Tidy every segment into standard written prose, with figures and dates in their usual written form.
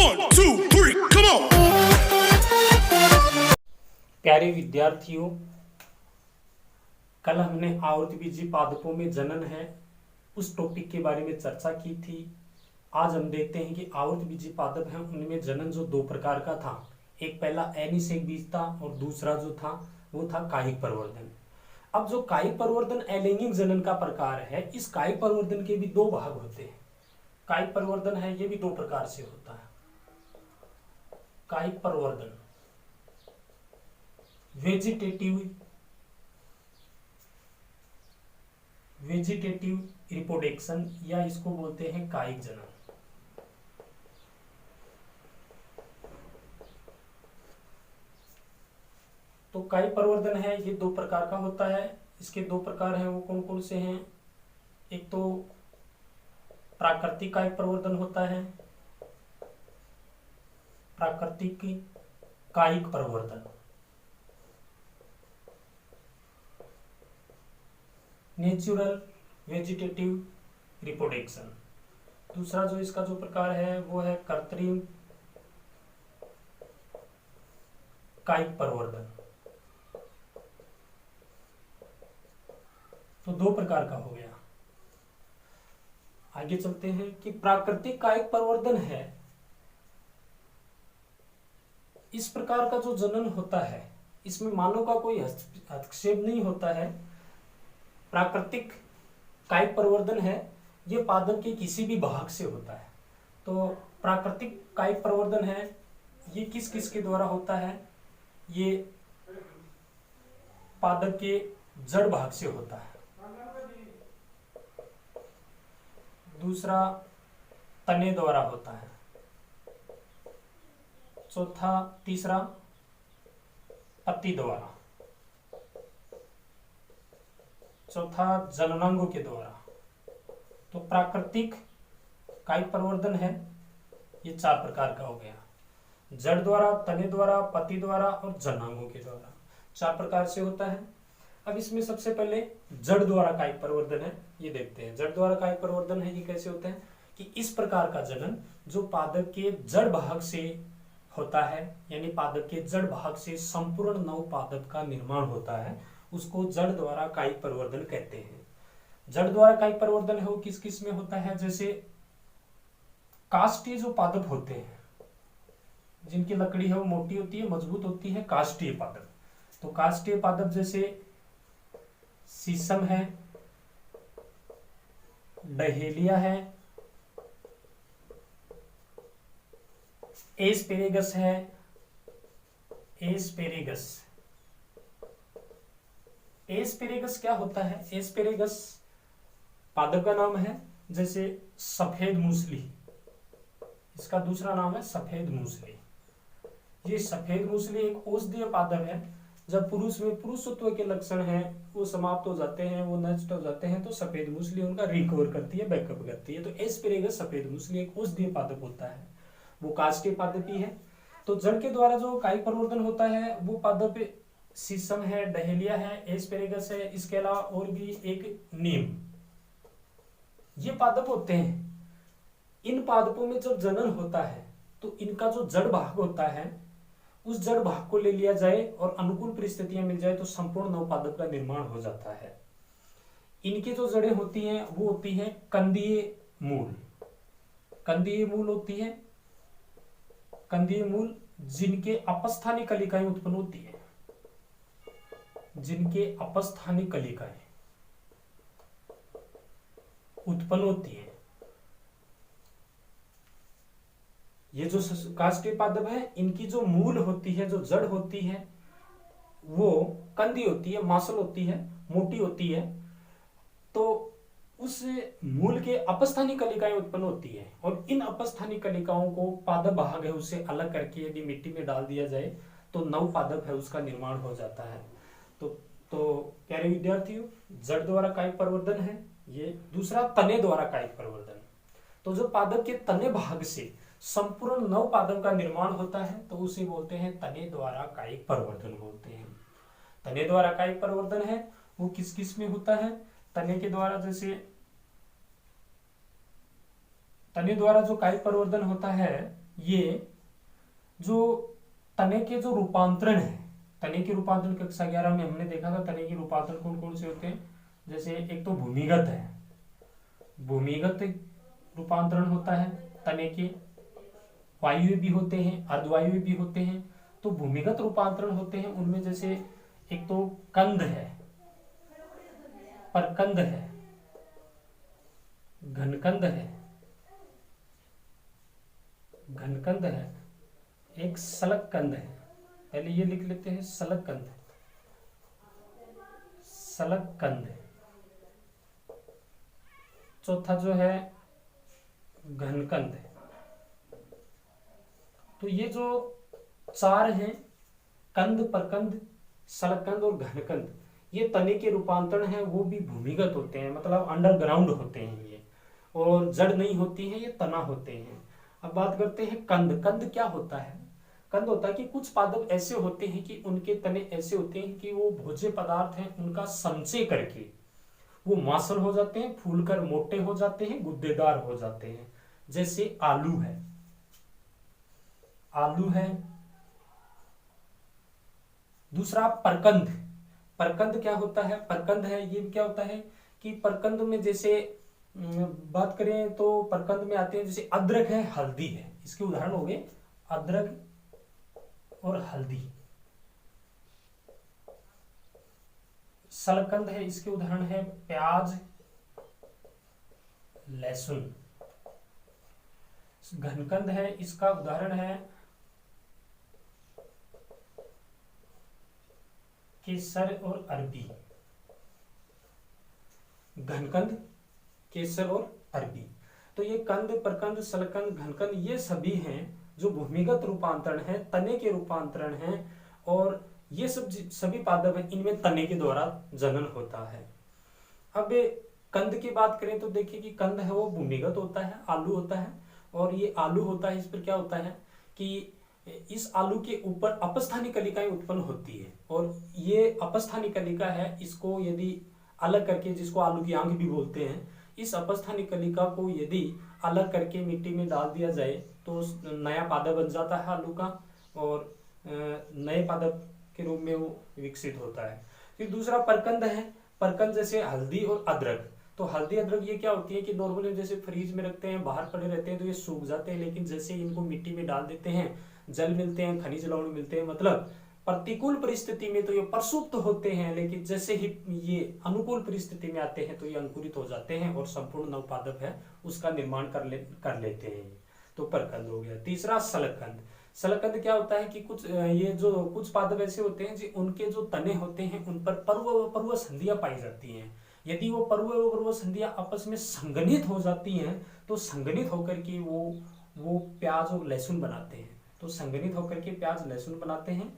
1, 2, 3, come on! प्यारे विद्यार्थियों, कल हमने आवर्तबीजी पादपों में जनन है उस टॉपिक के बारे में चर्चा की थी। आज हम देखते हैं कि आवर्तबीजी पादप हैं उनमें जनन जो दो प्रकार का था, एक पहला अनिषेक बीज था और दूसरा जो था वो था कायिक परिवर्धन। अब जो कायिक परिवर्तन अलैंगिक जनन का प्रकार है, इस कायिक परिवर्तन के भी दो भाग होते हैं। कायिक परिवर्तन है ये भी दो प्रकार से होता है। कायिक परिवर्तन वेजिटेटिव रिप्रोडक्शन या इसको बोलते हैं कायिक जनन। तो कायिक परिवर्तन है ये दो प्रकार का होता है। इसके दो प्रकार हैं, वो कौन कौन से हैं? एक तो प्राकृतिक कायिक परिवर्तन होता है, प्राकृतिक कायिक परिवर्तन, नेचुरल वेजिटेटिव रिप्रोडक्शन। दूसरा जो इसका जो प्रकार है वो है कृत्रिम कायिक परिवर्तन। तो दो प्रकार का हो गया। आगे चलते हैं कि प्राकृतिक कायिक परिवर्तन है, इस प्रकार का जो जनन होता है इसमें मानव का कोई हस्तक्षेप नहीं होता है। प्राकृतिक कायिक परिवर्तन है ये पादप के किसी भी भाग से होता है। तो प्राकृतिक कायिक परिवर्तन है ये किस किस के द्वारा होता है? ये पादप के जड़ भाग से होता है। दूसरा तने द्वारा होता है। तीसरा पत्ती द्वारा। चौथा जननांगों के द्वारा। तो प्राकृतिक कायिक परिवर्तन है ये चार प्रकार का हो गया, जड़ द्वारा, तने द्वारा, पत्ती द्वारा और जननांगों के द्वारा। चार प्रकार से होता है। अब इसमें सबसे पहले जड़ द्वारा कायिक परिवर्तन है, ये देखते हैं। जड़ द्वारा कायिक परिवर्तन है ये कैसे होता है कि इस प्रकार का जनन जो पादप के जड़ भाग से होता है, यानी पादप के जड़ भाग से संपूर्ण नव पादप का निर्माण होता है, उसको जड़ द्वारा कायिक परिवर्तन कहते हैं। जड़ द्वारा कायिक परिवर्तन है वो किस किस में होता है? जैसे काष्ठीय जो पादप होते हैं, जिनकी लकड़ी है वो मोटी होती है, मजबूत होती है, काष्ठीय पादप। तो काष्ठीय पादप जैसे शीशम है, डहेलिया है, एस्पेरेगस है। एस्पेरेगस क्या होता है? एस्पेरेगस पादप का नाम है। जैसे सफेद मूसली, इसका दूसरा नाम है सफेद मूसली। ये सफेद मूसली एक औषधीय पादप है। जब पुरुष में पुरुषत्व के लक्षण हैं वो समाप्त हो जाते हैं, वो नष्ट हो जाते हैं, तो सफेद मूसली उनका रिकवर करती है, बैकअप करती है। तो एस्पेरेगस सफेद मूसली एक औषधीय पादप होता है, वो काष्ठीय पादप ही है। तो जड़ के द्वारा जो कायिक परिवर्तन होता है वो पादप शीशम है, डहेलिया है, एस्पेरेगस है, इसके अलावा और भी एक नीम, ये पादप होते हैं। इन पादपों में जब जनन होता है तो इनका जो जड़ भाग होता है उस जड़ भाग को ले लिया जाए और अनुकूल परिस्थितियां मिल जाए तो संपूर्ण नव पादप का निर्माण हो जाता है। इनकी जो जड़ें होती हैं वो होती हैं कंदीय मूल। कंदीय मूल होती है, कंदीय मूल जिनके अपस्थानिक कलिकाएं उत्पन्न होती है, जिनके अपस्थानिक कलिकाएं उत्पन्न होती है। ये जो काष्ठीय पादप है इनकी जो मूल होती है, जो जड़ होती है, वो कंदी होती है, मांसल होती है, मोटी होती है। तो उस मूल के अपस्थानिक कलिकाएं उत्पन्न होती है और इन अपस्थानिक कलिकाओं को पादप भाग है उससे अलग करके यदि मिट्टी में डाल दिया जाए तो नव पादप है उसका निर्माण हो जाता है। तो प्यारे विद्यार्थियों, जड़ द्वारा कायिक परिवर्तन है ये। दूसरा तने द्वारा कायिक परिवर्तन। तो जो पादप के तने भाग से संपूर्ण नव पादप का निर्माण होता है तो उसे बोलते हैं तने द्वारा कायिक परिवर्तन बोलते हैं। तने द्वारा कायिक परिवर्तन है वो किस किस में होता है? तने के द्वारा, जैसे तने द्वारा जो कायिक परिवर्तन होता है ये जो तने के जो रूपांतरण है, तने के रूपांतरण कक्षा 11 में हमने देखा था तने के रूपांतरण कौन कौन से होते हैं। जैसे एक तो भूमिगत है, भूमिगत रूपांतरण होता है तने के, वायु भी होते हैं, अर्धवायु भी होते हैं। तो भूमिगत रूपांतरण होते हैं उनमें जैसे एक तो कंद है, परकंद है, घनकंद है, घनकंद है, एक सलग कंद है। पहले ये लिख लेते हैं, सलग कंद, सलग कंद। चौथा जो है घनकंद है। तो ये जो चार हैं, कंद, परकंद, सलगकंद और घनकंद, ये तने के रूपांतरण है वो भी भूमिगत होते हैं, मतलब अंडरग्राउंड होते हैं ये, और जड़ नहीं होती है, ये तना होते हैं। अब बात करते हैं कंद। कंद क्या होता है? कंद होता है कि कुछ पादप ऐसे होते हैं कि उनके तने ऐसे होते हैं कि वो भोज्य पदार्थ हैं उनका संचय करके वो मांसल हो जाते हैं, फूलकर मोटे हो जाते हैं, गुद्देदार हो जाते हैं। जैसे आलू है, आलू है। दूसरा परकंद। परकंद क्या होता है? परकंद है ये क्या होता है कि परकंद में जैसे बात करें तो परकंद में आते हैं जैसे अदरक है, हल्दी है, इसके उदाहरण हो गए अदरक और हल्दी। सलकंद है, इसके उदाहरण है प्याज, लहसुन। घनकंद है, इसका उदाहरण है केसर और अरबी। घनकंद, केसर और अरबी। तो ये कंद, परकंद, सलकंद, घनकंद ये सभी हैं जो भूमिगत रूपांतरण है, तने के रूपांतरण हैं, और ये सब सभी पादप हैं, इनमें तने के द्वारा जनन होता है। अब कंद की बात करें तो देखिए कि कंद है वो भूमिगत होता है, आलू होता है, और ये आलू होता है, इस पर क्या होता है कि इस आलू के ऊपर अपस्थानी कलिकाएं उत्पन्न होती है, और ये अपस्थानी कलिका है, इसको यदि अलग करके, जिसको आलू की आंख भी बोलते हैं, इस अपस्थानी कलिका को यदि अलग करके मिट्टी में डाल दिया जाए तो नया पादप बन जाता है आलू का, और नए पादप के रूप में वो विकसित होता है। फिर दूसरा परकंद है। परकंद जैसे हल्दी और अदरक। तो हल्दी अदरक ये क्या होती है कि नॉर्मली जैसे फ्रीज में रखते हैं, बाहर पड़े रहते हैं तो ये सूख जाते हैं, लेकिन जैसे इनको मिट्टी में डाल देते हैं, जल मिलते हैं, खनिज लवण मिलते हैं, मतलब प्रतिकूल परिस्थिति में तो ये प्रसुप्त होते हैं, लेकिन जैसे ही ये अनुकूल परिस्थिति में आते हैं तो ये अंकुरित हो जाते हैं और संपूर्ण नवपादप है उसका निर्माण कर लेते हैं। तो परकंद हो गया। तीसरा सलकंद। सलकंद क्या होता है कि कुछ ये जो कुछ पादप ऐसे होते हैं जी उनके जो तने होते हैं उन पर पर्व संधियां पाई जाती हैं। यदि वो पर्व संधियां आपस में संगठित हो जाती हैं तो संगठित होकर के वो प्याज और लहसुन बनाते हैं। तो संगठित होकर के प्याज लहसुन बनाते हैं।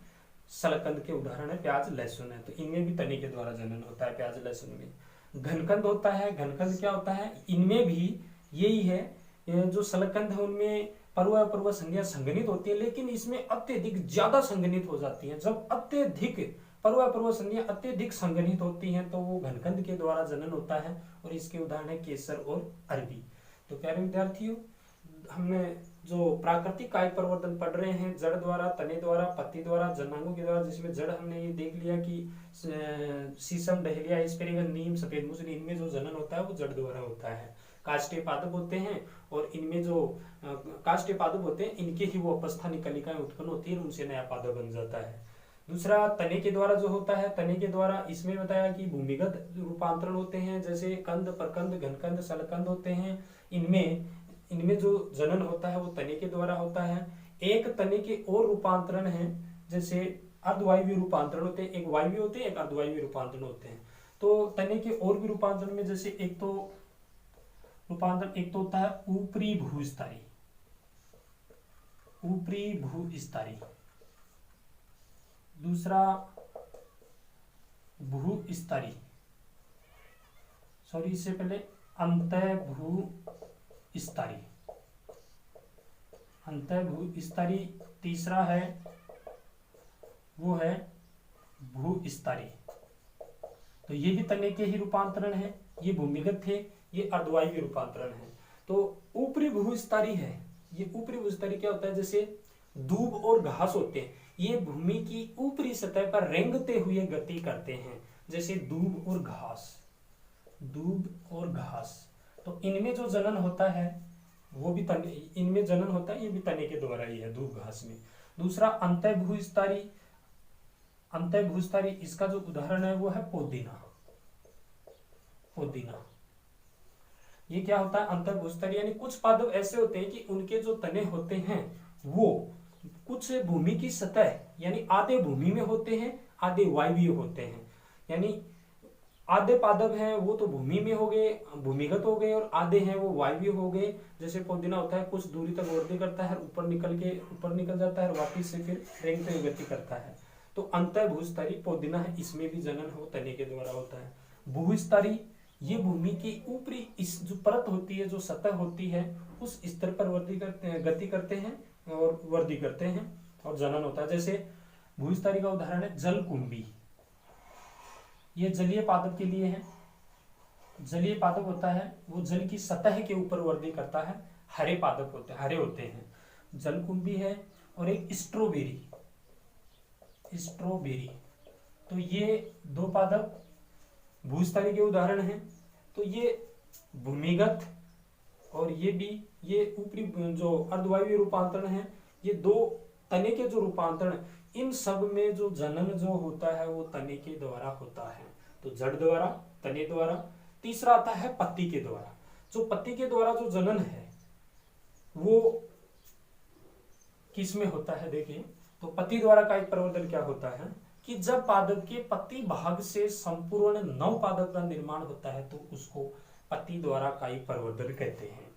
सलकंद के उदाहरण है प्याज लहसुन है, तो इनमें भी तने के द्वारा जनन होता है प्याज लहसुन में। घनकंद होता है। घनकंद क्या होता है? इनमें भी यही है, जो सलकंद है उनमें पर्व संज्ञा संगठित होती है, लेकिन इसमें अत्यधिक ज्यादा संगठित हो जाती है। जब अत्यधिक पर्व संज्ञा अत्यधिक संगठित होती हैं तो वो घनकंद के द्वारा जनन होता है, और इसके उदाहरण है केसर और अरबी। तो प्यारे विद्यार्थियों, हमने जो प्राकृतिक कायिक परिवर्तन पढ़ रहे हैं जड़ द्वारा, तने द्वारा, पत्ती द्वारा, जनांगों के द्वारा, जिसमें जड़ हमने ये देख लिया कि शीशम, डहेलिया, एस्पेरेगस, नीम, सफेद मूसली, इनमें जो जनन होता है वो जड़ द्वारा होता है। काष्ठीय पादप होते हैं, और इनमें जो काष्ठीय पादप होते हैं इनके ही वो अपस्थानी कलिकाएं उत्पन्न होती है, उनसे नया पादप बन जाता है। दूसरा तने के द्वारा जो होता है, तने के द्वारा इसमें बताया कि भूमिगत रूपांतरण होते हैं, जैसे कंद, परकंद, घनकंद, सलकंद होते हैं। इनमें जो जनन होता है वो तने के द्वारा होता है। एक तने के और रूपांतरण है, जैसे अर्धवायवीय रूपांतरण होते हैं, एक वायवीय होते हैं, एक अर्धवायवीय रूपांतरण होते हैं। तो तने के और भी रूपांतरण में जैसे एक तो होता है ऊपरी भूस्तरी, ऊपरी भूस्तरी। दूसरा भूस्तरी, सॉरी इससे पहले अंतः भूस्तरी, अंतः भूस्तरी। तीसरा है वो है भूस्तरी। तो ये भी तने के ही रूपांतरण है, ये भूमिगत थे, ये अर्धवायवीय रूपांतरण है। तो ऊपरी भूस्तरी है, ये ऊपरी भूस्तरीय क्या होता है, जैसे दूब और घास होते हैं, ये भूमि की ऊपरी सतह पर रेंगते हुए गति करते हैं, जैसे दूब और घास, दूब और घास। तो इनमें जो जनन होता है वो भी तने, इनमें जनन होता है ये भी तने के द्वारा ही है, दूब घास में। दूसरा अंतःभूस्तरी, अंतःभूस्तरी इसका जो उदाहरण है वो है पोदीना, पोदीना। ये क्या होता है, अंतःभूस्तरी यानी कुछ पादप ऐसे होते हैं कि उनके जो तने होते हैं वो कुछ भूमि की सतह यानी आधे भूमि में होते हैं, आधे वायवीय होते हैं। यानी आधे पादप हैं वो तो भूमि में हो गए, भूमिगत हो गए, और आधे हैं वो वायवीय हो गए। जैसे पोदीना होता है, कुछ दूरी तक वृद्धि करता है, ऊपर निकल जाता है और वापिस से फिर रेंगते हुए गति करता है। तो अंतःभूस्तरी पोदीना है, इसमें भी जनन हो तने के द्वारा होता है। भूस्तरी ये भूमि की ऊपरी इस जो परत होती है, जो सतह होती है, उस स्तर पर गति करते हैं और वृद्धि करते हैं और जनन होता है। जैसे भूस्तरी का उदाहरण है जलकुंभी, ये जलीय पादप के लिए है। जलीय पादप होता है वो जल की सतह के ऊपर वृद्धि करता है, हरे पादप होते हैं, हरे होते हैं, जलकुंभी है। और एक स्ट्रॉबेरी, स्ट्रॉबेरी, तो ये दो पादप भूस्तरी के उदाहरण हैं। तो ये भूमिगत और ये भी, ये ऊपरी जो अर्धवायवीय रूपांतरण है, ये दो तने के जो रूपांतरण, इन सब में जो जनन जो होता है वो तने के द्वारा होता है। तो जड़ द्वारा, तने द्वारा। तीसरा आता है पत्ती के द्वारा। जो पत्ती के द्वारा जो जनन है वो किस में होता है, देखिए। तो पत्ती द्वारा का एक प्रवर्धन क्या होता है कि जब पादप के पत्ती भाग से संपूर्ण नव पादप का निर्माण होता है तो उसको पत्ती द्वारा कायिक प्रवर्धन कहते हैं।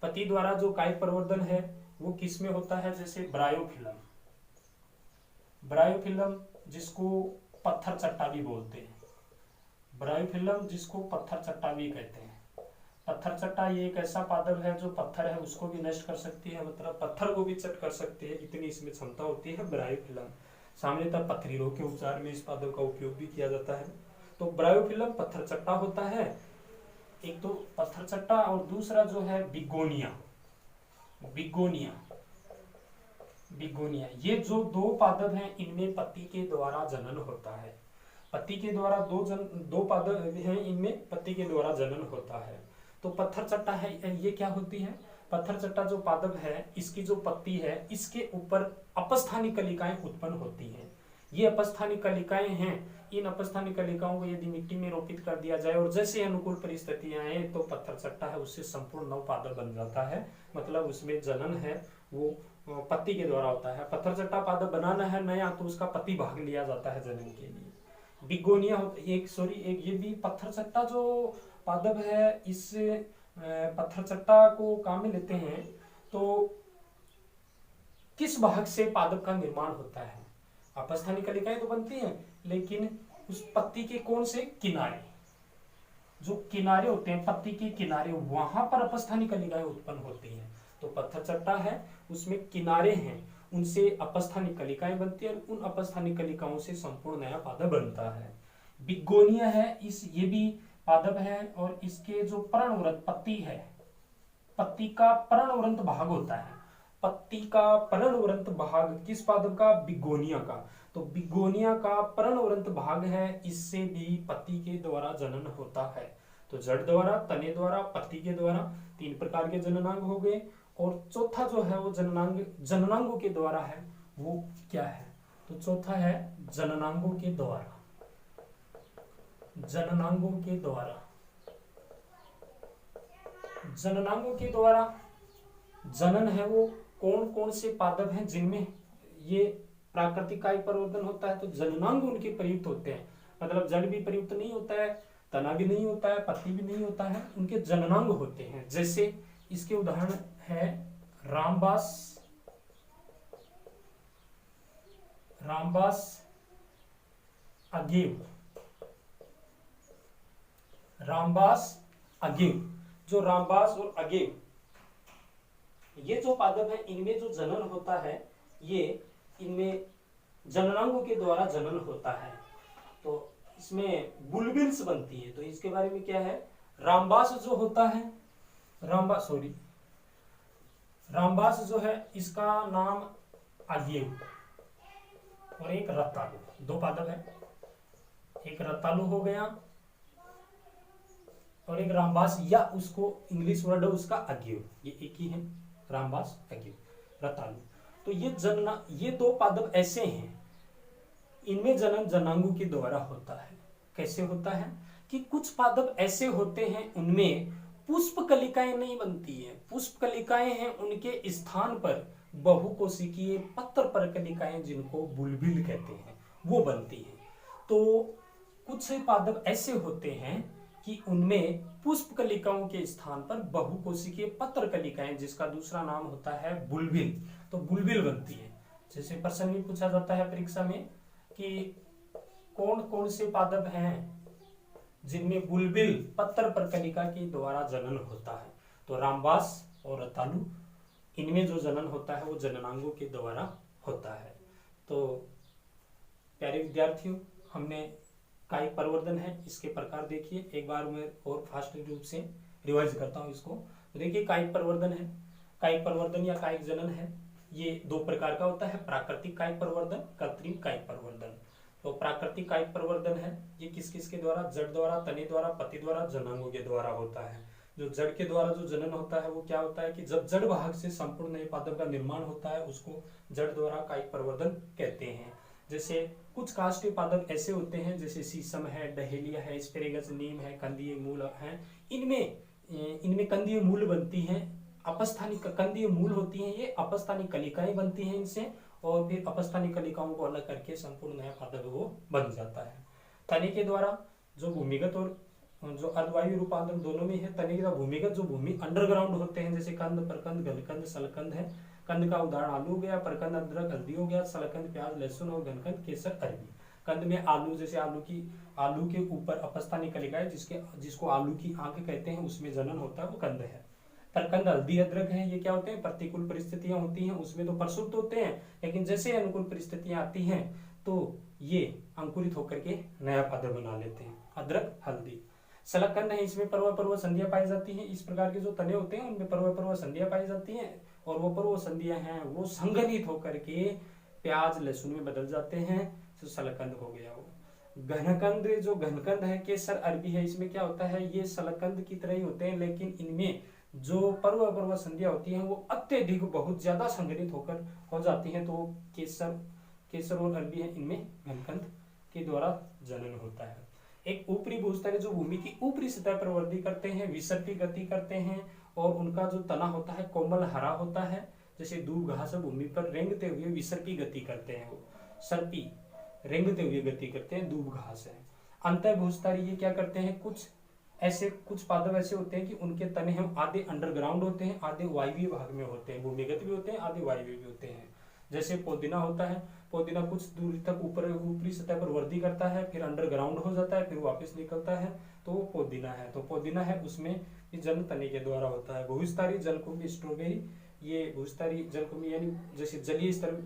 पत्ती द्वारा जो कायिक प्रवर्धन है वो किस में होता है, जैसे ब्रायोफिलम, ब्रायोफिलम जिसको पत्थर चट्टा भी बोलते हैं, ब्रायोफिलम जिसको पत्थर चट्टा भी कहते हैं। पत्थर चट्टा ये एक ऐसा पादप है जो पत्थर है उसको भी नष्ट कर सकती है, मतलब पत्थर को भी चट कर सकती है, इतनी इसमें क्षमता होती है ब्रायोफिलम। सामान्यतः पथरी रोग के उपचार में इस पादप का उपयोग भी किया जाता है। तो ब्रायोफिलम पत्थर चट्टा होता है, एक तो पत्थर चट्टा, और दूसरा जो है बिगोनिया, बिगोनिया, बिगोनिया। ये जो दो पादप हैं इनमें पत्ती के द्वारा जनन होता है। पत्ती के द्वारा दो पादप हैं, इनमें पत्ती के द्वारा जनन होता है। तो पत्थर चट्टा है, ये क्या होती है, पत्थर चट्टा जो पादप है इसकी जो पत्ती है इसके ऊपर अपस्थानी कलिकाएं उत्पन्न होती हैं। ये अपस्थानी कलिकाएं हैं, इन अपस्थानी कलिकाओं को यदि मिट्टी में रोपित कर दिया जाए और जैसे अनुकूल परिस्थितियां आए तो पत्थर चट्टा है उससे संपूर्ण नव पादप बन जाता है, मतलब उसमें जनन है वो पत्ती के द्वारा होता है। पत्थर चट्टा पादप बनाना है नया तो उसका पत्ती भाग लिया जाता है जनन के लिए। बिगोनिया एक ये भी पत्थर चट्टा जो पादप है, इस पत्थर चट्टा को काम में लेते हैं तो किस भाग से पादप का निर्माण होता है, अपस्थानी कलिकाएं तो बनती हैं लेकिन उस पत्ती के कौन से किनारे, जो किनारे होते हैं पत्ती के किनारे, वहां पर अपस्थानी कलिकाएं उत्पन्न होती हैं। तो पत्थर चट्टा है उसमें किनारे हैं, उनसे अपस्थानी कलिकाएं बनती है, उन अपस्थानी कलिकाओं से संपूर्ण नया पादप बनता है। बिगोनिया है, ये भी पादप है और इसके जो पर्णवृंत पत्ती है, पत्ती का पर्णवृंत भाग होता है, पत्ती का पर्णवृंत भाग किस पादप का, बिगोनिया का। तो बिगोनिया का पर्णवृंत भाग है, इससे भी पत्ती के द्वारा जनन होता है। तो जड़ द्वारा, तने द्वारा, पत्ती के द्वारा, तीन प्रकार के जननांग हो गए। और चौथा जो है वो जननांगों के द्वारा है, वो क्या है, तो चौथा है जननांगों के द्वारा, जननांगों के द्वारा। जननांगों के द्वारा जनन है वो कौन कौन से पादप हैं जिनमें ये प्राकृतिक कायिक प्रवर्धन होता है, तो जननांग उनके प्रयुक्त होते हैं, मतलब जड़ भी प्रयुक्त नहीं होता है, तना भी नहीं होता है, पत्ती भी नहीं होता है, उनके जननांग होते हैं। जैसे इसके उदाहरण है रामबास, रामबास अगेव, रामबास अगेव, जो रामबास और अगेव ये जो पादप है इनमें जो जनन होता है ये इनमें जननांगों के द्वारा जनन होता है। तो इसमें बुलबिल्स बनती है, तो इसके बारे में क्या है, रामबास जो होता है, रामबास जो है इसका नाम अज्ञेय और एक रतालु, दो पादप है, एक रतालु हो गया और एक रामबास, या उसको इंग्लिश वर्ड है उसका अज्ञेय, ये एक ही है, रामबास अज्ञेय रतालु। तो ये दो पादप ऐसे हैं, इनमें जनन जनांगों के द्वारा होता है। कैसे होता है कि कुछ पादप ऐसे होते हैं उनमें पुष्प कलिकाएं नहीं बनती है, पुष्प कलिकाएं हैं उनके स्थान पर बहुकोशिकीय पत्र पर कलिकाएं जिनको बुलबिल कहते हैं वो बनती हैं। तो कुछ पादप ऐसे होते हैं कि उनमें पुष्प कलिकाओं के स्थान पर बहुकोशिकीय पत्र कलिकाएं जिसका दूसरा नाम होता है बुलबिल, तो बुलबिल बनती है। जैसे प्रश्न में पूछा जाता है परीक्षा में कि कौन कौन से पादप हैं जिनमें बुलबिल पत्र पर कलिका के द्वारा जनन होता है, तो रामबास और रतालु, इनमें जो जनन होता है वो जननांगों के द्वारा होता है। तो प्यारे विद्यार्थियों, हमने कायिक परिवर्तन है इसके प्रकार देखिए, एक बार मैं और फास्ट रूप से रिवाइज करता हूँ इसको। तो देखिए कायिक परिवर्तन है, कायिक परिवर्तन या कायिक जनन है, ये दो प्रकार का होता है, प्राकृतिक कायिक परिवर्तन, कृत्रिम कायिक परिवर्तन। तो प्राकृतिक कायिक परिवर्तन है ये किस किस के द्वारा, जड़ द्वारा, तने द्वारा, पति द्वारा, जनांगों के द्वारा होता है। जो जड़ के द्वारा जो जनन होता है वो क्या होता है कि जब जड़ भाग से संपूर्ण नए पादप का निर्माण होता है उसको जड़ द्वारा कायिक परिवर्तन कहते हैं। जैसे कुछ काष्ठीय पादप ऐसे होते हैं जैसे शीशम है, डहेलिया है, एस्पेरेगस, नीम है, कंदीय मूल है, इनमें कंदीय मूल बनती हैं, अपस्थानिक कंदीय मूल होती हैं, ये अपस्थानिक कलिकाएं बनती हैं इनसे, और फिर अपस्थानिक कलिकाओं को अलग करके संपूर्ण नया पादप वो बन जाता है। तने के द्वारा जो भूमिगत और जो अर्धवायु रूपांतरण दोनों में है। तने का भूमिगत जो भूमि अंडरग्राउंड होते हैं जैसे कंद, प्रकंद, गलकंद, सलकंद है। कंद का उदाहरण आलू हो गया, प्रकंद अदरक हल्दी हो गया, सलकंद प्याज लहसुन और घनकंद केसर अरबी। कंद में आलू, जैसे आलू के ऊपर अपस्थानिक कलिकाएं जिसको आलू की आंख कहते हैं उसमें जनन होता है वो कंद है। प्रकंद हल्दी अदरक है, ये क्या होते हैं, प्रतिकूल परिस्थितियां होती हैं उसमें तो प्रसुप्त होते हैं, लेकिन जैसे अनुकूल परिस्थितियां आती हैं तो ये अंकुरित होकर के नया पादप बना लेते हैं। अदरक हल्दी। सलकंद है, इसमें पर्व संधियां पाई जाती हैं। इस प्रकार के जो तने होते हैं उनमें पर्व संधियां पाई जाती हैं और वो पर्व संधियां हैं वो संघनित होकर के प्याज लहसुन में बदल जाते हैं, तो सलकंद हो गया वो। घनकंद, जो घनकंद है, केसर अरबी है, इसमें क्या होता है ये सलकंद की तरह ही होते हैं लेकिन इनमें जो पर्व संधियां होती हैं वो अत्यधिक बहुत ज्यादा संघनित होकर हो जाती हैं, तो केसर और अरबी है, इनमें घनकंद के द्वारा जनन होता है। एक ऊपरी भूस्तर जो भूमि की ऊपरी सतह पर वृद्धि करते हैं, विसर्पी गति करते हैं और उनका जो तना होता है कोमल हरा होता है, जैसे दूब घास भूमि पर रेंगते हुए विसर्पी गति करते हैं, वो सर्पी रेंगते हुए गति करते हैं, दूब घास है। अंतर भूस्तारी ये क्या करते हैं, कुछ पादप ऐसे होते हैं कि उनके तने हैं आधे अंडरग्राउंड होते हैं, आधे वायवीय भाग में होते हैं, भूमिगत भी होते हैं, आधे वायवीय भी होते हैं। जैसे पुदीना होता है, पुदीना कुछ दूरी तक ऊपरी सतह पर वृद्धि करता है, फिर अंडरग्राउंड हो जाता है, फिर वापस निकलता है, तो वो पुदीना है। तो पुदीना है उसमें जन तने के द्वारा होता है। भूविस्तारी जलकुंभी स्ट्रॉबेरी, ये भूविस्तारी जलकुंभी यानी जैसे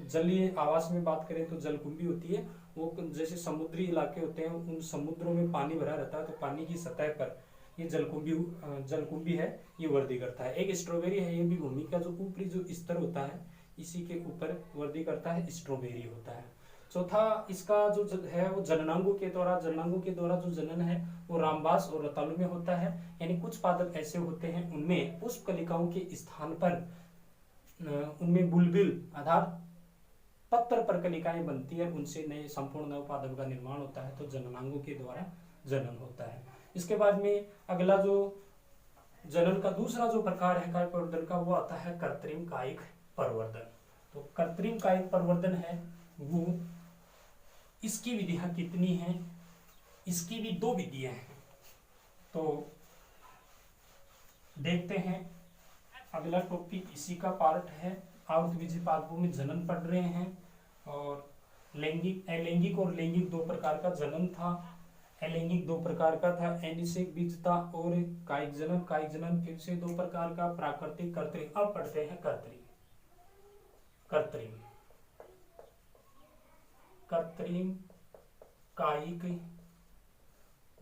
जलीय आवास में बात करें तो जलकुंभी होती है, वो जैसे समुद्री इलाके होते हैं उन समुद्रों में पानी भरा रहता है तो पानी की सतह पर ये जलकुंभी है ये वृद्धि करता है। एक स्ट्रॉबेरी है, ये भी भूमि का जो ऊपरी जो स्तर होता है इसी के ऊपर वृद्धि करता है, स्ट्रॉबेरी होता है। चौथा इसका जो है वो जननांगों के द्वारा जो जनन है वो रामबास और रतालु में होता है। यानी कुछ पादप ऐसे होते हैं उनमें पुष्प कलिकाओं के स्थान पर उनमें बुलबिल अर्थात पत्र पर कलिकाएं बनती है, उनसे नए संपूर्ण नव पादप का निर्माण होता है, तो जननांगों के द्वारा जनन होता है। इसके बाद में अगला जो जनन का दूसरा जो प्रकार है कायिक परिवर्तन का वो आता है कृत्रिम कायिक परिवर्तन। तो कृत्रिम कायिक परिवर्तन है वो, इसकी विधियां कितनी हैं, इसकी भी दो विधियां हैं, तो देखते हैं। अगला टॉपिक इसी का पार्ट है, आवृतबीजी पादपों में जनन पढ़ रहे हैं और अलैंगिक और लैंगिक दो प्रकार का जनन था। अलैंगिक दो प्रकार का था, अनिषेक बीजता और कायिक जनन फिर से दो प्रकार का, प्राकृतिक, कृत्रिम। अब पढ़ते हैं कृत्रिम कायिक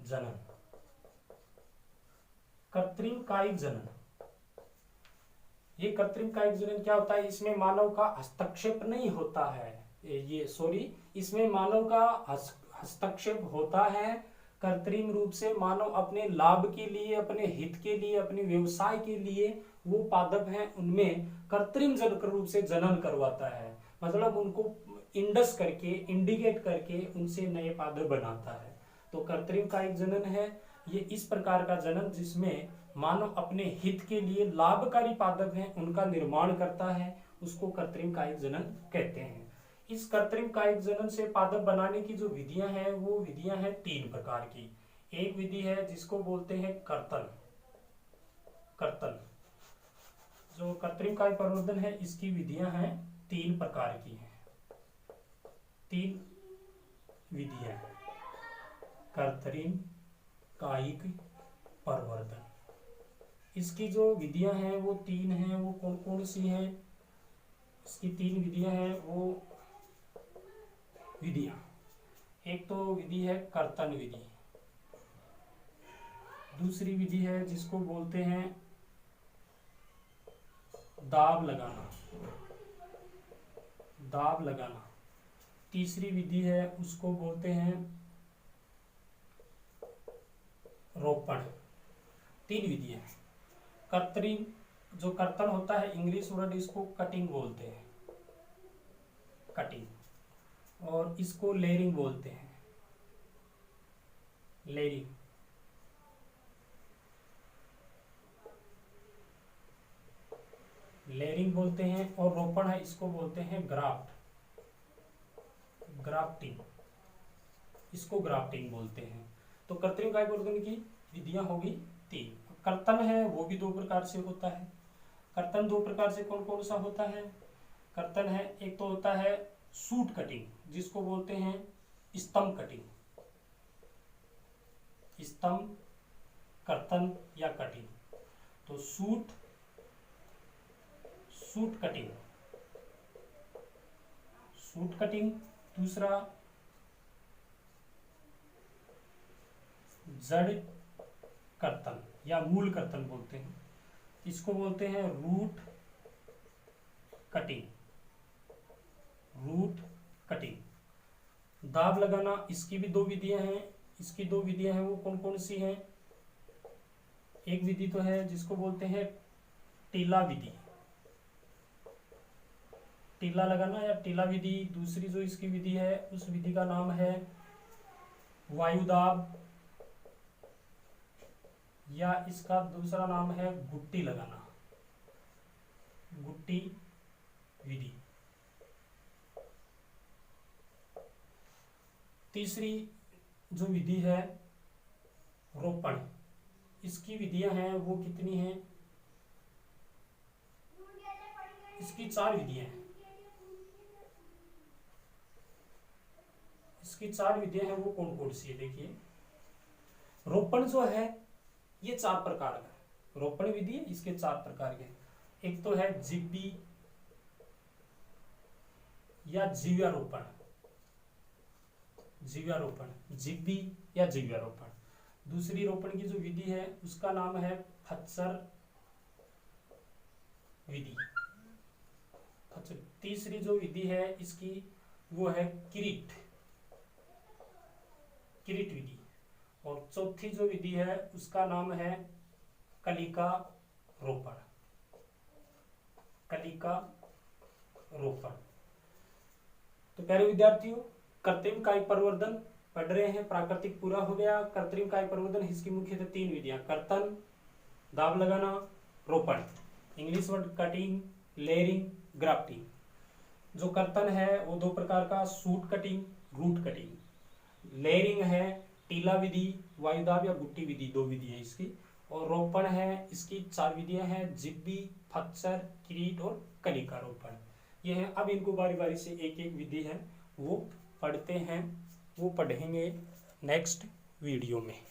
जनन। कृत्रिम कायिक जनन ये कृत्रिम कायिक जनन क्या होता है, इसमें मानव का हस्तक्षेप नहीं होता है, इसमें मानव का हस्तक्षेप होता है। कृत्रिम रूप से मानव अपने लाभ के लिए, अपने हित के लिए, अपने व्यवसाय के लिए वो पादप हैं उनमें कृत्रिम रूप से जनन करवाता है, मतलब उनको इंडस करके, इंडिकेट करके उनसे नए पादप बनाता है। तो कृत्रिम कायिक जनन है ये इस प्रकार का जनन जिसमें मानव अपने हित के लिए लाभकारी पादप हैं उनका निर्माण करता है, उसको कृत्रिम कायिक जनन कहते हैं। इस कृत्रिम कायिक जनन से पादप बनाने की जो विधियां हैं वो विधियां हैं 3 प्रकार की। एक विधि है जिसको बोलते हैं कर्तन। जो कृत्रिम कायिक प्रवर्धन है इसकी विधियां हैं 3 प्रकार की हैं। 3 विधियां कृत्रिम कायिक प्रवर्धन। इसकी जो विधियां हैं वो 3 हैं। वो कौन कौन सी हैं? इसकी 3 विधियां हैं। वो विधियां, एक तो विधि है कर्तन विधि, दूसरी विधि है जिसको बोलते हैं दाब लगाना, तीसरी विधि है उसको बोलते हैं रोपण। 3 विधियां हैं। कृत्रिम जो कर्तन होता है, इंग्लिश वर्ड इसको कटिंग बोलते हैं, कटिंग, और इसको लेयरिंग बोलते हैं, लेयरिंग। लेयरिंग बोलते हैं। और रोपण है इसको बोलते हैं ग्राफ्टिंग, इसको ग्राफ्टिंग बोलते हैं। तो कृत्रिम कायिक प्रवर्धन की विधियां होगी 3। कर्तन है वो भी 2 प्रकार से होता है। कर्तन 2 प्रकार से कौन कौन सा होता है? कर्तन है, एक तो होता है सूट कटिंग जिसको बोलते हैं स्तंभ कटिंग, स्तंभ कर्तन या कटिंग। तो सूट कटिंग। दूसरा जड़ कर्तन या मूल कर्तन बोलते हैं, इसको बोलते हैं रूट कटिंग। दाब लगाना, इसकी भी 2 विधियां हैं। वो कौन कौन सी हैं? एक विधि तो है जिसको बोलते हैं टीला लगाना या टीला विधि। दूसरी जो इसकी विधि है उस विधि का नाम है वायुदाब, या इसका दूसरा नाम है गुट्टी लगाना, गुट्टी विधि। तीसरी जो विधि है रोपण, इसकी विधियां हैं वो कितनी हैं? इसकी 4 विधियां हैं। इसकी 4 विधियां हैं। वो कौन कौन सी है? देखिए, रोपण जो है ये 4 प्रकार का रोपण विधि है, इसके 4 प्रकार के। एक तो है जिब्बी या जीव्यारोपण, जिब्बी या जीव्यारोपण। दूसरी रोपण की जो विधि है उसका नाम है फत्सर विधि। तीसरी जो विधि है इसकी वो है किरीट विधि। और चौथी जो विधि है उसका नाम है कलिका रोपण। तो प्यारे विद्यार्थियों, कृत्रिम कायिक प्रवर्धन पढ़ रहे हैं। प्राकृतिक पूरा हो गया। कृत्रिम कायिक प्रवर्धन इसकी मुख्यतः 3 विधियां: कर्तन, दाब लगाना, रोपण। English word cutting, layering, grafting. जो कर्तन है वो 2 प्रकार का, shoot cutting, root cutting. Layering है टीला विधि, वायुदाब या गुट्टी विधि, 2 विधि है इसकी। और रोपण है, इसकी 4 विधियां हैं: जिब्बी, फत्सर, किरीट और कलिका रोपण। ये है। अब इनको बारी बारी से एक एक विधि है वो पढ़ते हैं, वो पढ़ेंगे नेक्स्ट वीडियो में।